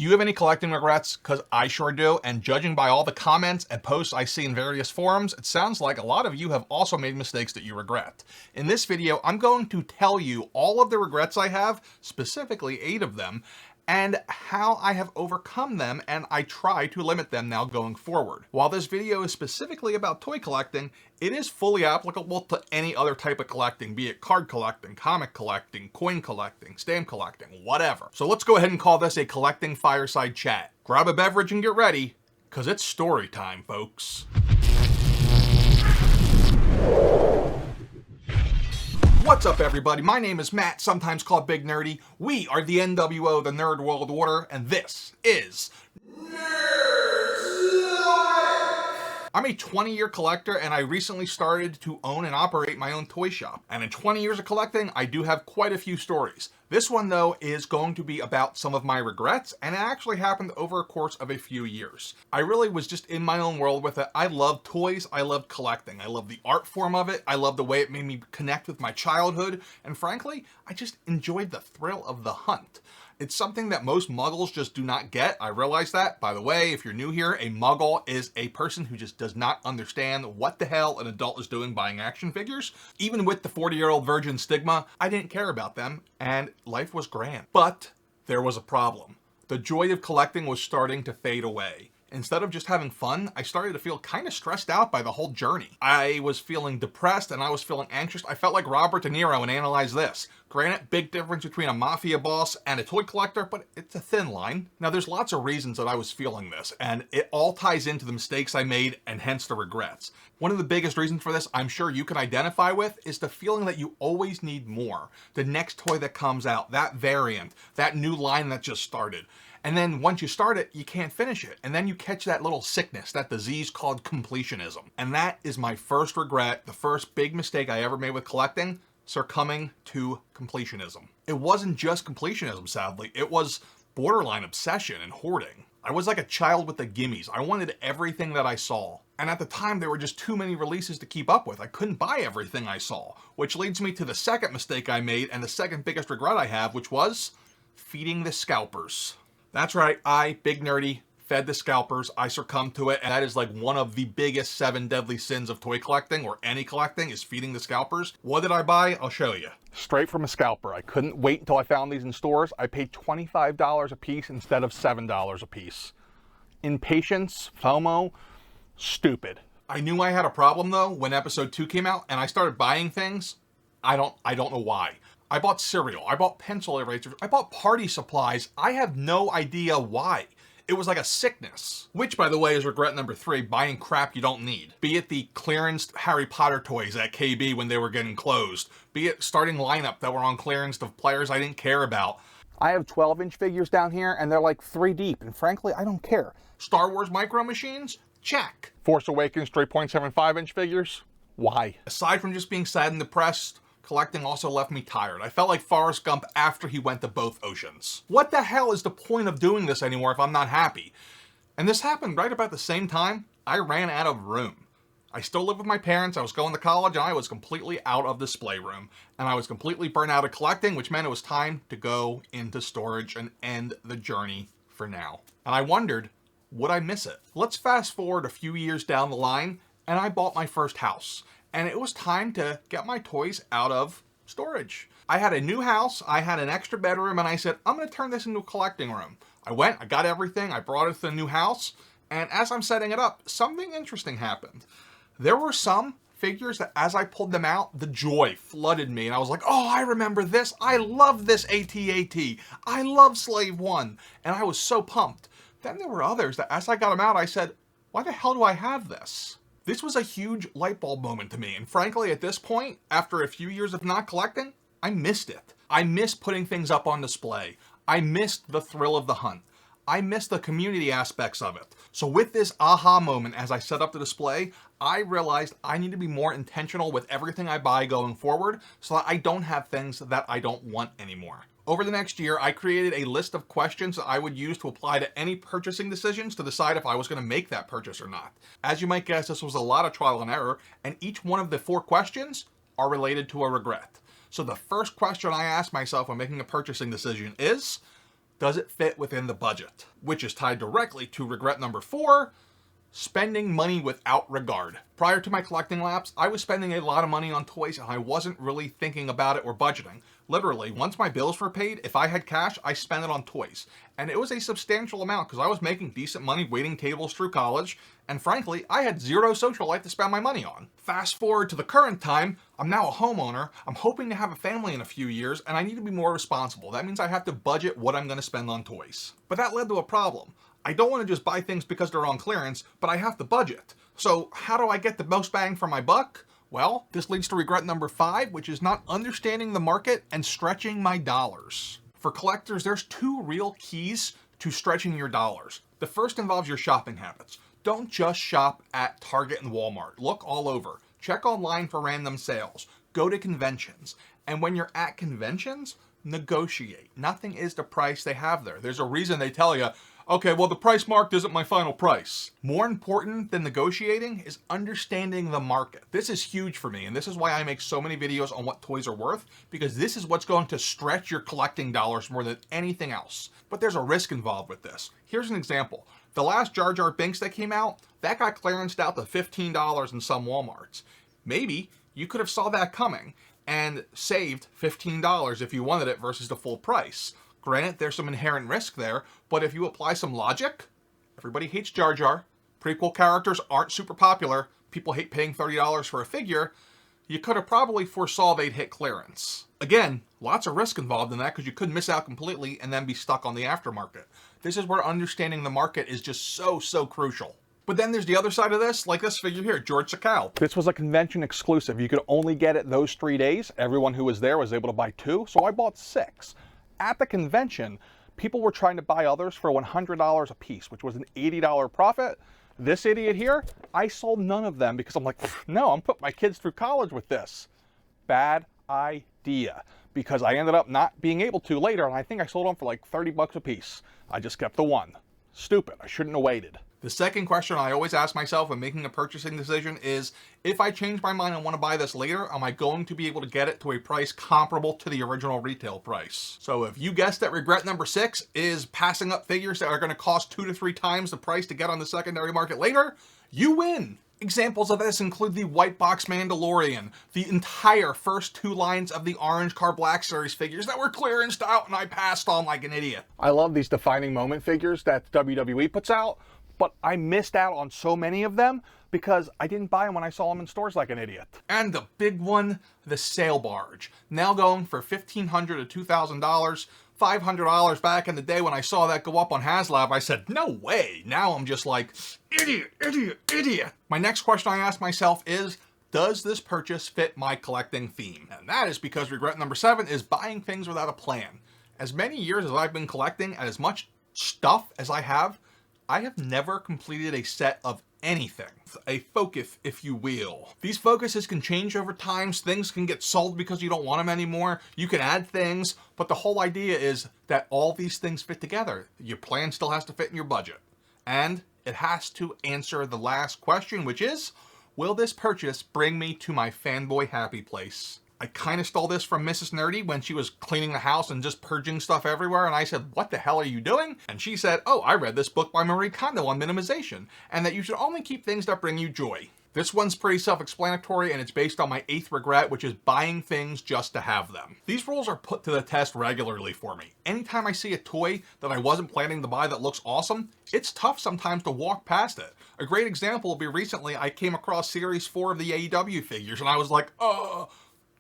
Do you have any collecting regrets? Because I sure do, and judging by all the comments and posts I see in various forums, it sounds like a lot of you have also made mistakes that you regret. In this video, I'm going to tell you all of the regrets I have, specifically 8 of them, and how I have overcome them, and I try to limit them now going forward. While this video is specifically about toy collecting, it is fully applicable to any other type of collecting, be it card collecting, comic collecting, coin collecting, stamp collecting, whatever. So let's go ahead and call this a collecting fireside chat. Grab a beverage and get ready, because it's story time, folks. What's up, everybody? My name is Matt, sometimes called Big Nerdy. We are the NWO, the Nerd World Order, and this is I'm a 20-year collector, and I recently started to own and operate my own toy shop. And in 20 years of collecting, I do have quite a few stories. This one, though, is going to be about some of my regrets, and it actually happened over a course of a few years. I really was just in my own world with it. I love toys. I love collecting. I love the art form of it. I love the way it made me connect with my childhood. And frankly, I just enjoyed the thrill of the hunt. It's something that most muggles just do not get. I realize that. By the way, if you're new here, a muggle is a person who just does not understand what the hell an adult is doing buying action figures. Even with the 40-year-old virgin stigma, I didn't care about them, and life was grand. But there was a problem. The joy of collecting was starting to fade away. Instead of just having fun, I started to feel kind of stressed out by the whole journey. I was feeling depressed and I was feeling anxious. I felt like Robert De Niro in Analyze This. Granted, big difference between a mafia boss and a toy collector, but it's a thin line. Now, there's lots of reasons that I was feeling this, and it all ties into the mistakes I made and hence the regrets. One of the biggest reasons for this, I'm sure you can identify with, is the feeling that you always need more. The next toy that comes out, that variant, that new line that just started. And then once you start it, you can't finish it. And then you catch that little sickness, that disease called completionism. And that is my first regret, the first big mistake I ever made with collecting, succumbing to completionism. It wasn't just completionism, sadly. It was borderline obsession and hoarding. I was like a child with the gimmies. I wanted everything that I saw. And at the time, there were just too many releases to keep up with. I couldn't buy everything I saw. Which leads me to the second mistake I made and the second biggest regret I have, which was feeding the scalpers. That's right, I, Big Nerdy, fed the scalpers. I succumbed to it, and that is like one of the biggest 7 deadly sins of toy collecting, or any collecting, is feeding the scalpers. What did I buy? I'll show you. Straight from a scalper. I couldn't wait until I found these in stores. I paid $25 a piece instead of $7 a piece. Impatience, FOMO, stupid. I knew I had a problem, though, when episode 2 came out, and I started buying things. I don't know why. I bought cereal, I bought pencil erasers, I bought party supplies. I have no idea why. It was like a sickness. Which, by the way, is regret number 3, buying crap you don't need. Be it the clearance Harry Potter toys at KB when they were getting closed. Be it starting lineup that were on clearance of players I didn't care about. I have 12-inch figures down here, and they're like 3 deep, and frankly, I don't care. Star Wars Micro Machines? Check. Force Awakens 3.75-inch figures? Why? Aside from just being sad and depressed, collecting also left me tired. I felt like Forrest Gump after he went to both oceans. What the hell is the point of doing this anymore if I'm not happy? And this happened right about the same time I ran out of room. I still live with my parents, I was going to college, and I was completely out of display room. And I was completely burnt out of collecting, which meant it was time to go into storage and end the journey for now. And I wondered, would I miss it? Let's fast forward a few years down the line, and I bought my first house. And it was time to get my toys out of storage. I had a new house, I had an extra bedroom, and I said, I'm gonna turn this into a collecting room. I went, I got everything, I brought it to the new house, and as I'm setting it up, something interesting happened. There were some figures that as I pulled them out, the joy flooded me, and I was like, oh, I remember this, I love this AT-AT, I love Slave 1, and I was so pumped. Then there were others that as I got them out, I said, why the hell do I have this? This was a huge light bulb moment to me, and frankly, at this point, after a few years of not collecting, I missed it. I missed putting things up on display. I missed the thrill of the hunt. I missed the community aspects of it. So with this aha moment as I set up the display, I realized I need to be more intentional with everything I buy going forward so that I don't have things that I don't want anymore. Over the next year, I created a list of questions that I would use to apply to any purchasing decisions to decide if I was going to make that purchase or not. As you might guess, this was a lot of trial and error, and each one of the 4 questions are related to a regret. So the first question I ask myself when making a purchasing decision is, does it fit within the budget? Which is tied directly to regret number 4, spending money without regard. Prior to my collecting lapse, I was spending a lot of money on toys and I wasn't really thinking about it or budgeting. Literally, once my bills were paid, if I had cash, I spent it on toys. And it was a substantial amount because I was making decent money waiting tables through college, and frankly, I had zero social life to spend my money on. Fast forward to the current time, I'm now a homeowner, I'm hoping to have a family in a few years, and I need to be more responsible. That means I have to budget what I'm going to spend on toys. But that led to a problem. I don't want to just buy things because they're on clearance, but I have to budget. So how do I get the most bang for my buck? Well, this leads to regret number 5, which is not understanding the market and stretching my dollars. For collectors, there's 2 real keys to stretching your dollars. The first involves your shopping habits. Don't just shop at Target and Walmart. Look all over. Check online for random sales. Go to conventions. And when you're at conventions, negotiate. Nothing is the price they have there. There's a reason they tell you, okay, well, the price marked isn't my final price. More important than negotiating is understanding the market. This is huge for me, and this is why I make so many videos on what toys are worth, because this is what's going to stretch your collecting dollars more than anything else. But there's a risk involved with this. Here's an example. The last Jar Jar Binks that came out, that got clearanced out to $15 in some Walmarts. Maybe you could have saw that coming and saved $15 if you wanted it versus the full price. Granted, there's some inherent risk there, but if you apply some logic, everybody hates Jar Jar, prequel characters aren't super popular, people hate paying $30 for a figure, you could have probably foresaw they'd hit clearance. Again, lots of risk involved in that because you could miss out completely and then be stuck on the aftermarket. This is where understanding the market is just so crucial. But then there's the other side of this, like this figure here, George Sakal. This was a convention exclusive. You could only get it those 3 days. Everyone who was there was able to buy 2, so I bought 6. At the convention, people were trying to buy others for $100 a piece, which was an $80 profit. This idiot here, I sold none of them because I'm like, no, I'm putting my kids through college with this. Bad idea, because I ended up not being able to later, and I think I sold them for like 30 bucks a piece. I just kept the 1. Stupid, I shouldn't have waited. The second question I always ask myself when making a purchasing decision is, if I change my mind and want to buy this later, am I going to be able to get it to a price comparable to the original retail price? So if you guessed that regret number 6 is passing up figures that are going to cost 2 to 3 times the price to get on the secondary market later, you win. Examples of this include the White Box Mandalorian, the entire first 2 lines of the Orange Car Black Series figures that were clearanced out and I passed on like an idiot. I love these defining moment figures that WWE puts out, but I missed out on so many of them because I didn't buy them when I saw them in stores like an idiot. And the big one, the Sail Barge, now going for $1,500 to $2,000, $500 back in the day when I saw that go up on HasLab. I said, no way. Now I'm just like, idiot, idiot, idiot. My next question I ask myself is, does this purchase fit my collecting theme? And that is because regret number 7 is buying things without a plan. As many years as I've been collecting and as much stuff as I have never completed a set of anything. A focus, if you will. These focuses can change over time. Things can get sold because you don't want them anymore. You can add things, but the whole idea is that all these things fit together. Your plan still has to fit in your budget. And it has to answer the last question, which is, will this purchase bring me to my fanboy happy place? I kind of stole this from Mrs. Nerdy when she was cleaning the house and just purging stuff everywhere, and I said, what the hell are you doing? And she said, oh, I read this book by Marie Kondo on minimization, and that you should only keep things that bring you joy. This one's pretty self-explanatory, and it's based on my 8th regret, which is buying things just to have them. These rules are put to the test regularly for me. Anytime I see a toy that I wasn't planning to buy that looks awesome, it's tough sometimes to walk past it. A great example will be recently I came across Series 4 of the AEW figures, and I was like,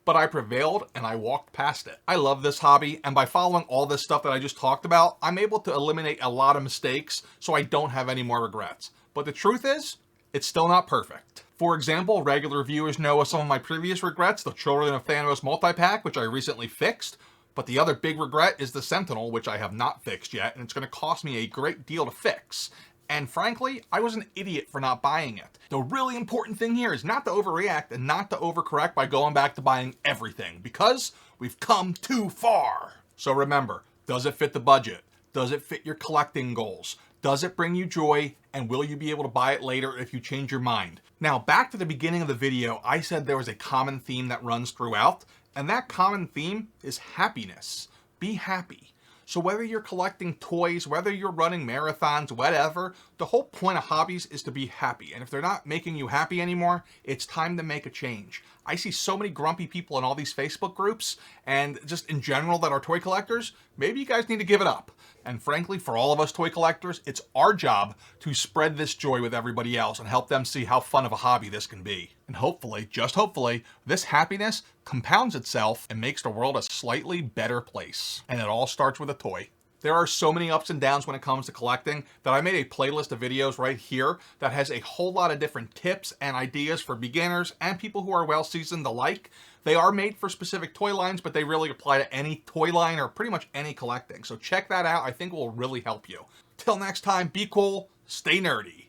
but I prevailed and I walked past it. I love this hobby, and by following all this stuff that I just talked about, I'm able to eliminate a lot of mistakes so I don't have any more regrets. But the truth is, it's still not perfect. For example, regular viewers know of some of my previous regrets, the Children of Thanos multi-pack, which I recently fixed. But the other big regret is the Sentinel, which I have not fixed yet, and it's going to cost me a great deal to fix. And frankly, I was an idiot for not buying it. The really important thing here is not to overreact and not to overcorrect by going back to buying everything, because we've come too far. So remember, does it fit the budget? Does it fit your collecting goals? Does it bring you joy? And will you be able to buy it later if you change your mind? Now, back to the beginning of the video, I said there was a common theme that runs throughout, and that common theme is happiness. Be happy. So whether you're collecting toys, whether you're running marathons, whatever, the whole point of hobbies is to be happy. And if they're not making you happy anymore, it's time to make a change. I see so many grumpy people in all these Facebook groups and just in general that are toy collectors. Maybe you guys need to give it up. And frankly, for all of us toy collectors, it's our job to spread this joy with everybody else and help them see how fun of a hobby this can be. And hopefully, just hopefully, this happiness compounds itself and makes the world a slightly better place. And it all starts with a toy. There are so many ups and downs when it comes to collecting that I made a playlist of videos right here that has a whole lot of different tips and ideas for beginners and people who are well seasoned alike. They are made for specific toy lines, but they really apply to any toy line or pretty much any collecting. So check that out. I think it will really help you. Till next time, be cool, stay nerdy.